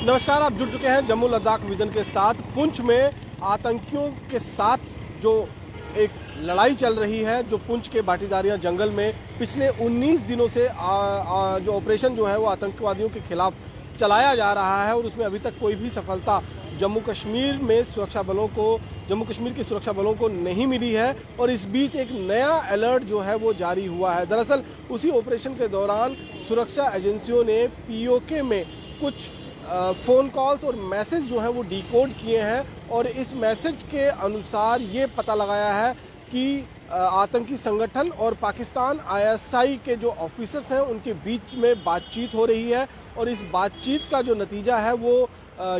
नमस्कार, आप जुड़ चुके हैं जम्मू लद्दाख विजन के साथ। पुंछ में आतंकियों के साथ जो एक लड़ाई चल रही है, जो पुंछ के बाटीदारियां जंगल में पिछले 19 दिनों से जो ऑपरेशन जो है वो आतंकवादियों के खिलाफ चलाया जा रहा है और उसमें अभी तक कोई भी सफलता जम्मू कश्मीर की सुरक्षा बलों को नहीं मिली है। और इस बीच एक नया अलर्ट जो है वो जारी हुआ है। दरअसल उसी ऑपरेशन के दौरान सुरक्षा एजेंसियों ने पीओके में कुछ फ़ोन कॉल्स और मैसेज जो हैं वो डिकोड किए हैं और इस मैसेज के अनुसार ये पता लगाया है कि आतंकी संगठन और पाकिस्तान आईएसआई के जो ऑफिसर्स हैं उनके बीच में बातचीत हो रही है। और इस बातचीत का जो नतीजा है वो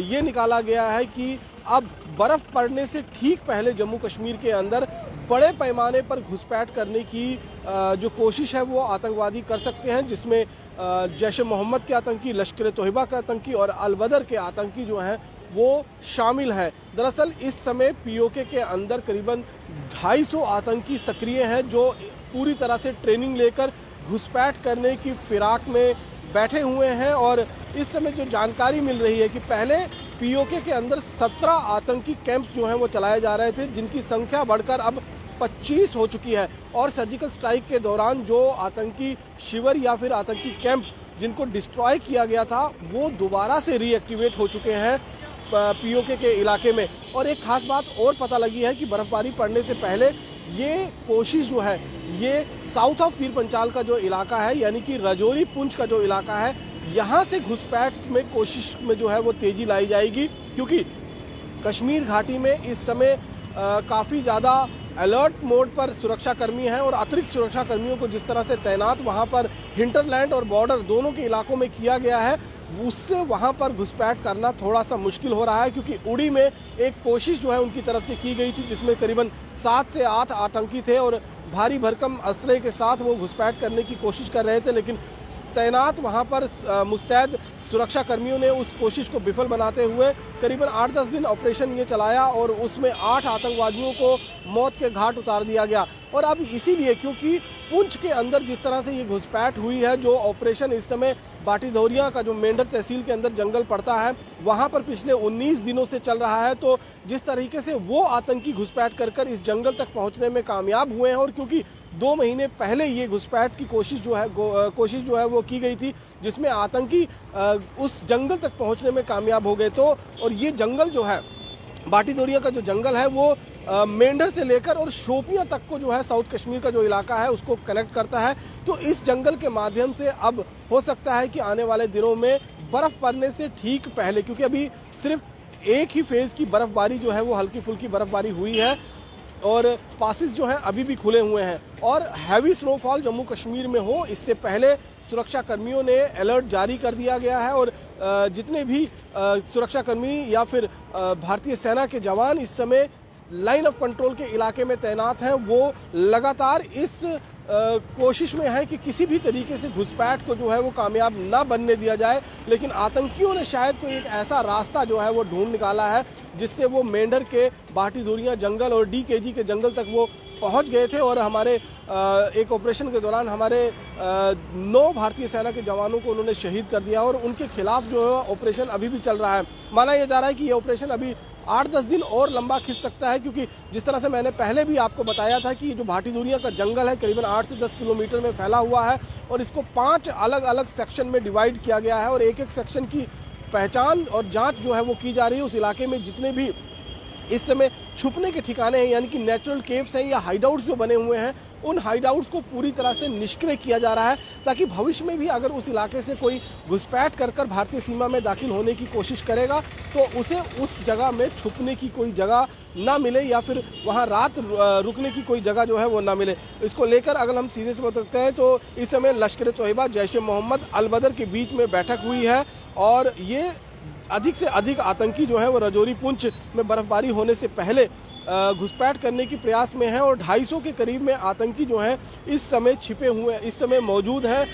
ये निकाला गया है कि अब बर्फ़ पड़ने से ठीक पहले जम्मू कश्मीर के अंदर बड़े पैमाने पर घुसपैठ करने की जो कोशिश है वो आतंकवादी कर सकते हैं, जिसमें जैश ए मोहम्मद के आतंकी, लश्कर ए तोयबा के आतंकी और अल बदर के आतंकी जो हैं वो शामिल हैं। दरअसल इस समय पीओके के अंदर करीबन 250 आतंकी सक्रिय हैं जो पूरी तरह से ट्रेनिंग लेकर घुसपैठ करने की फिराक में बैठे हुए हैं। और इस समय जो जानकारी मिल रही है कि पहले पीओके के अंदर 17 आतंकी कैंप्स जो हैं वो चलाए जा रहे थे, जिनकी संख्या बढ़कर अब 25 हो चुकी है। और सर्जिकल स्ट्राइक के दौरान जो आतंकी शिविर या फिर आतंकी कैंप जिनको डिस्ट्रॉय किया गया था वो दोबारा से रीएक्टिवेट हो चुके हैं पीओके के इलाके में। और एक खास बात और पता लगी है कि बर्फबारी पड़ने से पहले ये कोशिश जो है ये साउथ ऑफ पीर पंचाल का जो इलाका है, यानी कि राजौरी पुंछ का जो इलाका है, यहाँ से घुसपैठ में कोशिश में जो है वो तेज़ी लाई जाएगी। क्योंकि कश्मीर घाटी में इस समय काफ़ी ज़्यादा अलर्ट मोड पर सुरक्षाकर्मी हैं और अतिरिक्त सुरक्षाकर्मियों को जिस तरह से तैनात वहाँ पर हिंटरलैंड और बॉर्डर दोनों के इलाकों में किया गया है, उससे वहाँ पर घुसपैठ करना थोड़ा सा मुश्किल हो रहा है। क्योंकि उड़ी में एक कोशिश जो है उनकी तरफ से की गई थी, जिसमें करीबन 7 से 8 आतंकी थे और भारी भरकम असले के साथ वो घुसपैठ करने की कोशिश कर रहे थे। लेकिन तैनात वहाँ पर मुस्तैद सुरक्षा कर्मियों ने उस कोशिश को विफल बनाते हुए करीबन 8-10 दिन ऑपरेशन ये चलाया और उसमें 8 आतंकवादियों को मौत के घाट उतार दिया गया। और अब इसीलिए क्योंकि पुंछ के अंदर जिस तरह से ये घुसपैठ हुई है, जो ऑपरेशन इस समय बाटीदौरिया का जो मेंढर तहसील के अंदर जंगल पड़ता है वहाँ पर पिछले 19 दिनों से चल रहा है, तो जिस तरीके से वो आतंकी घुसपैठ कर इस जंगल तक पहुँचने में कामयाब हुए हैं और क्योंकि 2 महीने पहले ये घुसपैठ की कोशिश जो है वो की गई थी, जिसमें आतंकी उस जंगल तक पहुंचने में कामयाब हो गए। तो और ये जंगल जो है बाटीदौरिया का जो जंगल है वो मेंढर से लेकर और शोपियां तक को जो है साउथ कश्मीर का जो इलाका है उसको कनेक्ट करता है। तो इस जंगल के माध्यम से अब हो सकता है कि आने वाले दिनों में बर्फ़ पड़ने से ठीक पहले, क्योंकि अभी सिर्फ एक ही फेज़ की बर्फ़बारी जो है वो हल्की फुल्की बर्फ़बारी हुई है और पासिस जो हैं अभी भी खुले हुए हैं और हैवी स्नोफॉल जम्मू कश्मीर में हो, इससे पहले सुरक्षा कर्मियों ने अलर्ट जारी कर दिया गया है। और जितने भी सुरक्षाकर्मी या फिर भारतीय सेना के जवान इस समय लाइन ऑफ कंट्रोल के इलाके में तैनात हैं, वो लगातार इस कोशिश में है कि किसी भी तरीके से घुसपैठ को जो है वो कामयाब ना बनने दिया जाए। लेकिन आतंकियों ने शायद कोई एक ऐसा रास्ता जो है वो ढूंढ निकाला है जिससे वो मेंढर के बाटीदौरिया जंगल और डीकेजी के जंगल तक वो पहुंच गए थे। और हमारे एक ऑपरेशन के दौरान हमारे 9 भारतीय सेना के जवानों को उन्होंने शहीद कर दिया और उनके खिलाफ जो है ऑपरेशन अभी भी चल रहा है। माना यह जा रहा है कि ये ऑपरेशन अभी 8-10 दिन और लंबा खिंच सकता है, क्योंकि जिस तरह से मैंने पहले भी आपको बताया था कि जो भाटीदौरिया का जंगल है करीबन 8 से 10 किलोमीटर में फैला हुआ है और इसको 5 अलग अलग सेक्शन में डिवाइड किया गया है और एक एक सेक्शन की पहचान और जांच जो है वो की जा रही है। उस इलाके में जितने भी इस समय छुपने के ठिकाने हैं, यानी कि नेचुरल केव्स हैं या हाइडआउट्स जो बने हुए हैं, उन हाइडआउट्स को पूरी तरह से निष्क्रिय किया जा रहा है ताकि भविष्य में भी अगर उस इलाके से कोई घुसपैठ कर भारतीय सीमा में दाखिल होने की कोशिश करेगा तो उसे उस जगह में छुपने की कोई जगह ना मिले या फिर वहां रात रुकने की कोई जगह जो है वो ना मिले। इसको लेकर अगर हम सीधे से बात करते हैं तो इस समय लश्कर ए तोयबा, जैश ए मोहम्मद, अल बदर के बीच में बैठक हुई है और ये अधिक से अधिक आतंकी जो है वो राजौरी पुंछ में बर्फबारी होने से पहले घुसपैठ करने की प्रयास में है और 250 के करीब में आतंकी जो हैं इस समय छिपे हुए इस समय मौजूद हैं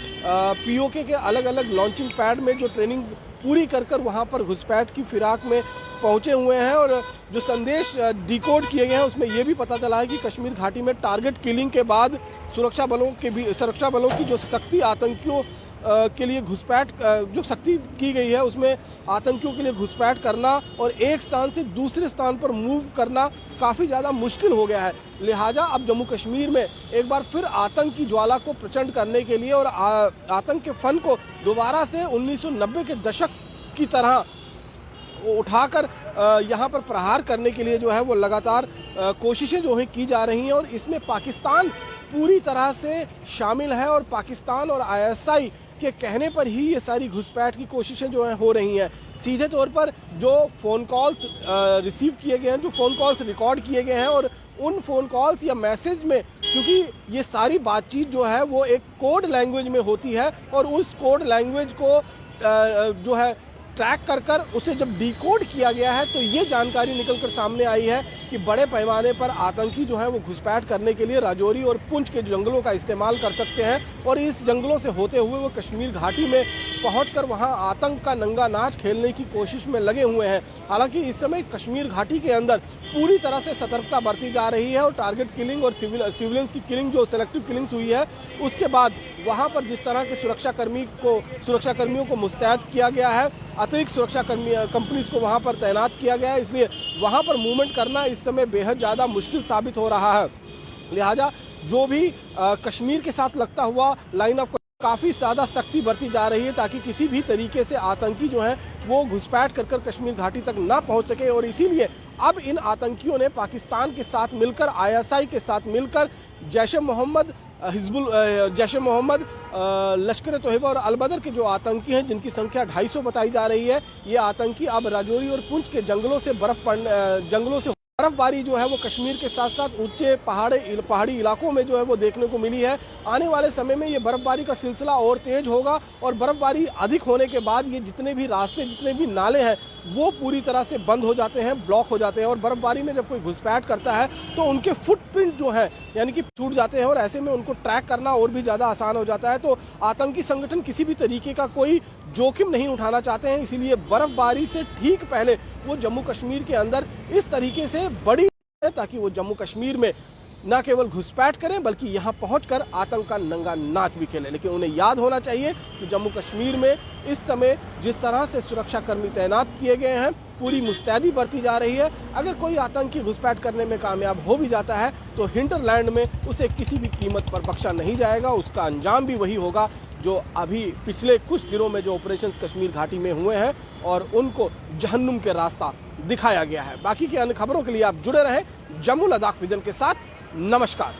पीओके के अलग अलग लॉन्चिंग पैड में, जो ट्रेनिंग पूरी कर वहाँ पर घुसपैठ की फिराक में पहुँचे हुए हैं। और जो संदेश डिकोड किए गए हैं उसमें ये भी पता चला है कि कश्मीर घाटी में टारगेट किलिंग के बाद सुरक्षा बलों की जो सख्ती आतंकियों के लिए घुसपैठ जो सख्ती की गई है उसमें आतंकियों के लिए घुसपैठ करना और एक स्थान से दूसरे स्थान पर मूव करना काफ़ी ज़्यादा मुश्किल हो गया है। लिहाजा अब जम्मू कश्मीर में एक बार फिर आतंक की ज्वाला को प्रचंड करने के लिए और आतंक के फन को दोबारा से 1990 के दशक की तरह उठाकर यहाँ पर प्रहार करने के लिए जो है वो लगातार कोशिशें जो है की जा रही हैं और इसमें पाकिस्तान पूरी तरह से शामिल है और पाकिस्तान और आईएसआई के कहने पर ही ये सारी घुसपैठ की कोशिशें जो हैं हो रही हैं। सीधे तौर पर जो फ़ोन कॉल्स रिसीव किए गए हैं, जो फ़ोन कॉल्स रिकॉर्ड किए गए हैं और उन फ़ोन कॉल्स या मैसेज में, क्योंकि ये सारी बातचीत जो है वो एक कोड लैंग्वेज में होती है और उस कोड लैंग्वेज को जो है ट्रैक कर उसे जब डिकोड किया गया है तो ये जानकारी निकलकर सामने आई है कि बड़े पैमाने पर आतंकी जो है वो घुसपैठ करने के लिए राजौरी और पुंछ के जंगलों का इस्तेमाल कर सकते हैं और इस जंगलों से होते हुए वो कश्मीर घाटी में पहुंचकर वहां आतंक का नंगा नाच खेलने की कोशिश में लगे हुए हैं। हालांकि इस समय कश्मीर घाटी के अंदर पूरी तरह से सतर्कता बरती जा रही है और टारगेट किलिंग और सिविलियंस की किलिंग जो सिलेक्टिव किलिंग्स हुई है उसके बाद वहां पर जिस तरह के सुरक्षाकर्मियों को मुस्तैद किया गया है, अतिरिक्त सुरक्षा कंपनीज को वहां पर तैनात किया गया है, इसलिए वहां पर मूवमेंट करना इस समय बेहद ज़्यादा मुश्किल साबित हो रहा है। लिहाजा जो भी कश्मीर के साथ लगता हुआ लाइन ऑफ काफ़ी ज़्यादा सख्ती बरती जा रही है ताकि किसी भी तरीके से आतंकी जो है वो घुसपैठ कर कश्मीर घाटी तक ना पहुंच सके और इसीलिए अब इन आतंकियों ने पाकिस्तान के साथ मिलकर, आईएसआई के साथ मिलकर जैश ए मोहम्मद, लश्कर तोयबा और अलबदर के जो आतंकी हैं जिनकी संख्या 250 बताई जा रही है, ये आतंकी अब राजौरी और पुंछ के जंगलों से बर्फबारी जो है वो कश्मीर के साथ साथ ऊंचे पहाड़ी इलाकों में जो है वो देखने को मिली है। आने वाले समय में ये बर्फबारी का सिलसिला और तेज होगा और बर्फबारी अधिक होने के बाद ये जितने भी रास्ते, जितने भी नाले हैं वो पूरी तरह से बंद हो जाते हैं, ब्लॉक हो जाते हैं और बर्फबारी में जब कोई घुसपैठ करता है तो उनके फुटप्रिंट जो है यानी कि छूट जाते हैं और ऐसे में उनको ट्रैक करना और भी ज़्यादा आसान हो जाता है। तो आतंकी संगठन किसी भी तरीके का कोई जोखिम नहीं उठाना चाहते हैं, इसीलिए बर्फबारी से ठीक पहले वो जम्मू कश्मीर के अंदर इस तरीके से बड़ी है ताकि वो जम्मू कश्मीर में न केवल घुसपैठ करें बल्कि यहाँ पहुंचकर आतंक का नंगा नाच भी खेलें। लेकिन उन्हें याद होना चाहिए कि जम्मू कश्मीर में इस समय जिस तरह से सुरक्षाकर्मी तैनात किए गए हैं, पूरी मुस्तैदी बरती जा रही है। अगर कोई आतंकी घुसपैठ करने में कामयाब हो भी जाता है तो हिंटरलैंड में उसे किसी भी कीमत पर बख्शा नहीं जाएगा, उसका अंजाम भी वही होगा जो अभी पिछले कुछ दिनों में जो ऑपरेशंस कश्मीर घाटी में हुए हैं और उनको जहन्नुम के रास्ता दिखाया गया है। बाकी की अन्य खबरों के लिए आप जुड़े रहें जम्मू लद्दाख विजन के साथ। नमस्कार।